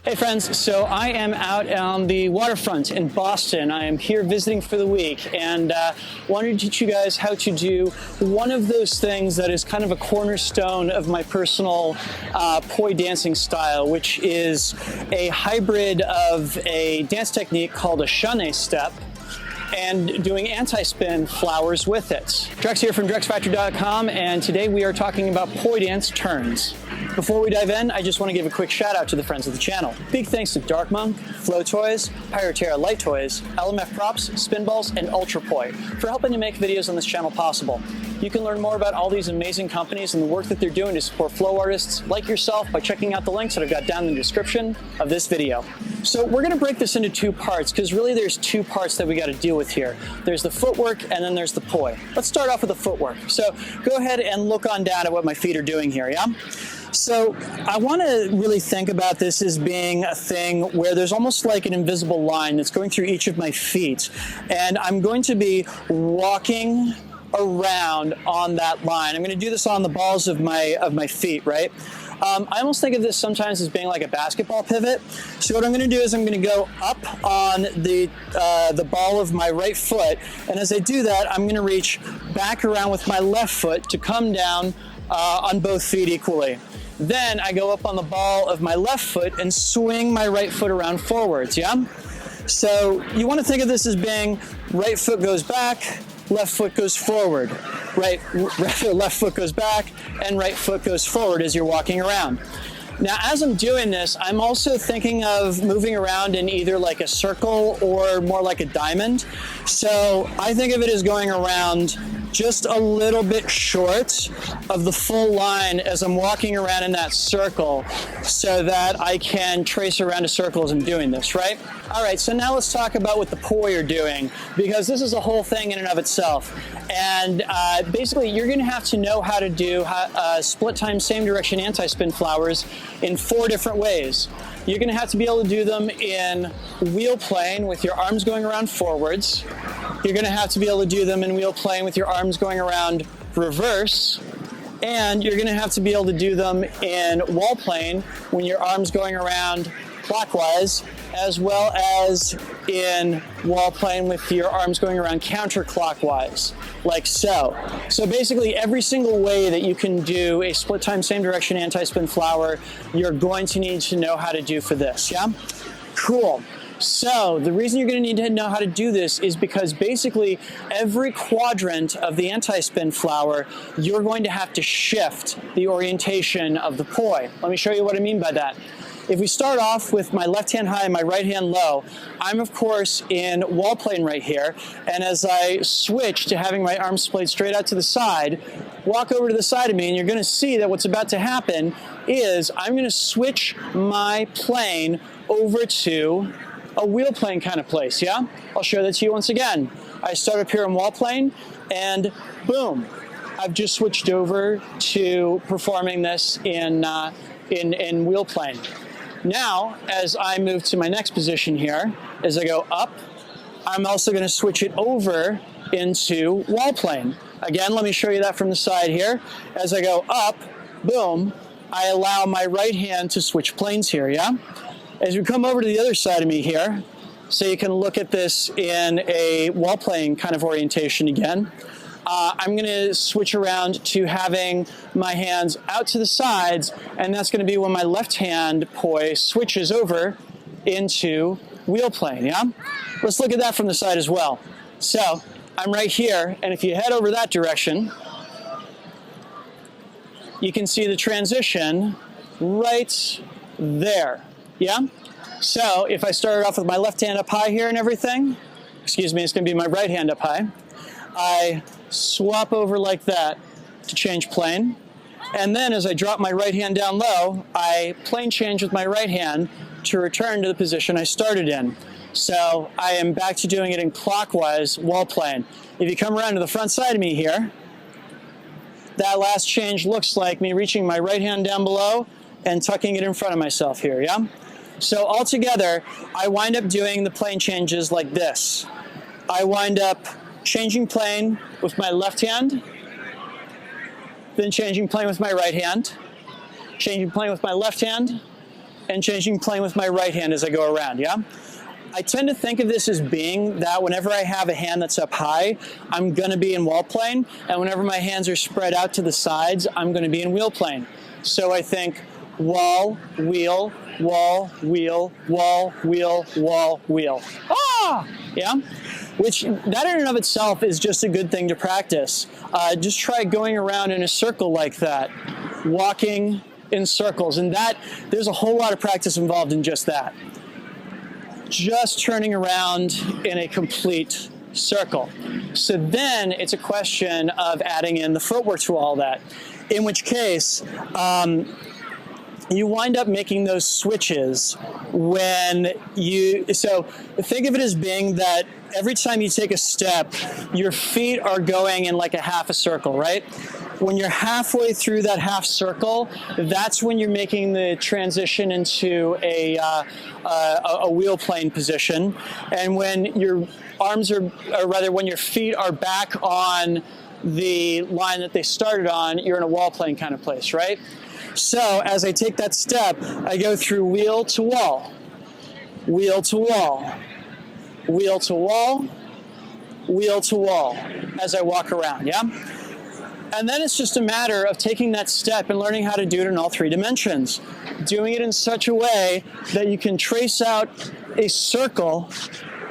Hey friends, so I am out on the waterfront in Boston. I am here visiting for the week and wanted to teach you guys how to do one of those things that is kind of a cornerstone of my personal poi dancing style, which is a hybrid of a dance technique called a Chaînés step and doing anti-spin flowers with it. Drex here from DrexFactory.com, and today we are talking about poi dance turns. Before we dive in, I just want to give a quick shout out to the friends of the channel. Big thanks to Dark Monk, Flow Toys, Pyroterra Light Toys, LMF Props, Spinballs, and Ultrapoi for helping to make videos on this channel possible. You can learn more about all these amazing companies and the work that they're doing to support flow artists like yourself by checking out the links that I've got down in the description of this video. So we're going to break this into two parts because really there's two parts that we got to deal with here. There's the footwork and then there's the poi. Let's start off with the footwork. So go ahead and look on down at what my feet are doing here, yeah? So I want to really think about this as being a thing where there's almost like an invisible line that's going through each of my feet, and I'm going to be walking around on that line. I'm going to do this on the balls of my feet, right? I almost think of this sometimes as being like a basketball pivot. So what I'm going to do is I'm going to go up on the ball of my right foot, and as I do that, I'm going to reach back around with my left foot to come down on both feet equally. Then I go up on the ball of my left foot and swing my right foot around forwards, yeah? So you want to think of this as being right foot goes back, left foot goes forward, left foot goes back, and right foot goes forward as you're walking around. Now, as I'm doing this, I'm also thinking of moving around in either like a circle or more like a diamond. So I think of it as going around just a little bit short of the full line as I'm walking around in that circle so that I can trace around a circle as I'm doing this, right? All right, so now let's talk about what the poi are doing, because this is a whole thing in and of itself. And basically, you're going to have to know how to do split time, same direction anti-spin flowers in 4 different ways. You're going to have to be able to do them in wheel plane with your arms going around forwards. You're going to have to be able to do them in wheel plane with your arms going around reverse. And you're going to have to be able to do them in wall plane when your arms going around clockwise, as well as in wall plane with your arms going around counterclockwise, like so. So basically every single way that you can do a split time, same direction anti-spin flower, you're going to need to know how to do for this, yeah? Cool. So the reason you're going to need to know how to do this is because basically every quadrant of the anti-spin flower, you're going to have to shift the orientation of the poi. Let me show you what I mean by that. If we start off with my left hand high and my right hand low, I'm of course in wall plane right here, and as I switch to having my arms splayed straight out to the side, walk over to the side of me, and you're going to see that what's about to happen is I'm going to switch my plane over to a wheel plane kind of place, yeah? I'll show that to you once again. I start up here in wall plane, and boom, I've just switched over to performing this in wheel plane. Now, as I move to my next position here, as I go up, I'm also going to switch it over into wall plane. Again, let me show you that from the side here. As I go up, boom, I allow my right hand to switch planes here, yeah? As we come over to the other side of me here, so you can look at this in a wall plane kind of orientation again, I'm going to switch around to having my hands out to the sides, and that's going to be when my left hand poi switches over into wheel plane, yeah? Let's look at that from the side as well. So I'm right here, and if you head over that direction, you can see the transition right there, yeah? So if I started off with my left hand up high here and everything, excuse me, it's going to be my right hand up high, I swap over like that to change plane, and then as I drop my right hand down low, I plane change with my right hand to return to the position I started in. So I am back to doing it in clockwise wall plane. If you come around to the front side of me here, that last change looks like me reaching my right hand down below and tucking it in front of myself here, yeah? So altogether, I wind up doing the plane changes like this. I wind up changing plane with my left hand, then changing plane with my right hand, changing plane with my left hand, and changing plane with my right hand as I go around, yeah? I tend to think of this as being that whenever I have a hand that's up high, I'm going to be in wall plane, and whenever my hands are spread out to the sides, I'm going to be in wheel plane. So I think wall, wheel, wall, wheel, wall, wheel, wall, wheel. Ah! Yeah? Which, that in and of itself is just a good thing to practice. Just try going around in a circle like that, walking in circles, and that, there's a whole lot of practice involved in just that. Just turning around in a complete circle. So then it's a question of adding in the footwork to all that, in which case you wind up making those switches when so think of it as being that every time you take a step, your feet are going in like a half a circle, right? When you're halfway through that half circle, that's when you're making the transition into a wheel plane position. And when your arms are, or rather when your feet are back on the line that they started on, you're in a wall plane kind of place, right? So as I take that step, I go through wheel to wall, wheel to wall, wheel to wall, wheel to wall as I walk around, yeah? And then it's just a matter of taking that step and learning how to do it in all three dimensions. Doing it in such a way that you can trace out a circle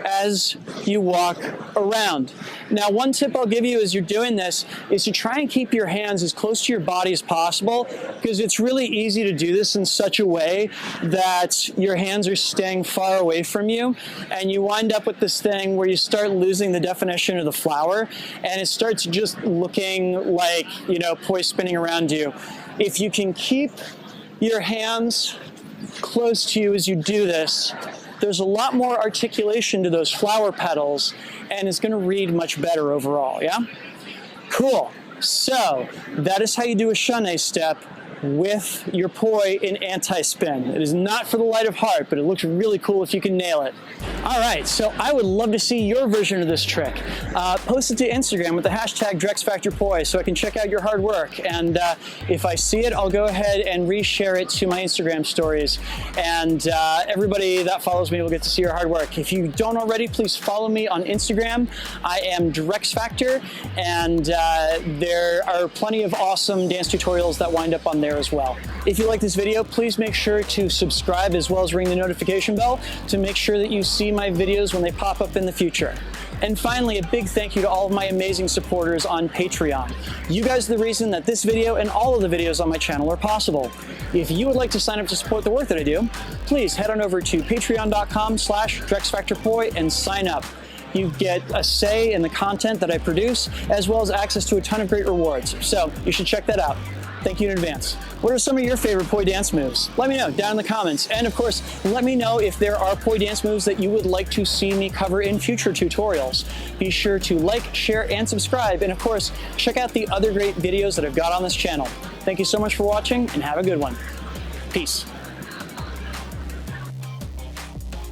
as you walk around. Now, one tip I'll give you as you're doing this is to try and keep your hands as close to your body as possible, because it's really easy to do this in such a way that your hands are staying far away from you, and you wind up with this thing where you start losing the definition of the flower, and it starts just looking like, you know, poi spinning around you. If you can keep your hands close to you as you do this, there's a lot more articulation to those flower petals, and it's going to read much better overall, yeah? Cool. So that is how you do a Chaînés step with your poi in anti-spin. It is not for the light of heart, but it looks really cool if you can nail it. All right, so I would love to see your version of this trick. Post it to Instagram with the hashtag DrexFactorPoi so I can check out your hard work. And if I see it, I'll go ahead and reshare it to my Instagram stories. And everybody that follows me will get to see your hard work. If you don't already, please follow me on Instagram. I am DrexFactor, and there are plenty of awesome dance tutorials that wind up on there as well. If you like this video, please make sure to subscribe as well as ring the notification bell to make sure that you see my videos when they pop up in the future. And finally, a big thank you to all of my amazing supporters on Patreon. You guys are the reason that this video and all of the videos on my channel are possible. If you would like to sign up to support the work that I do, please head on over to patreon.com/DrexFactorPoi and sign up. You get a say in the content that I produce, as well as access to a ton of great rewards. So you should check that out. Thank you in advance. What are some of your favorite poi dance moves? Let me know down in the comments. And of course, let me know if there are poi dance moves that you would like to see me cover in future tutorials. Be sure to like, share, and subscribe. And of course, check out the other great videos that I've got on this channel. Thank you so much for watching, and have a good one. Peace.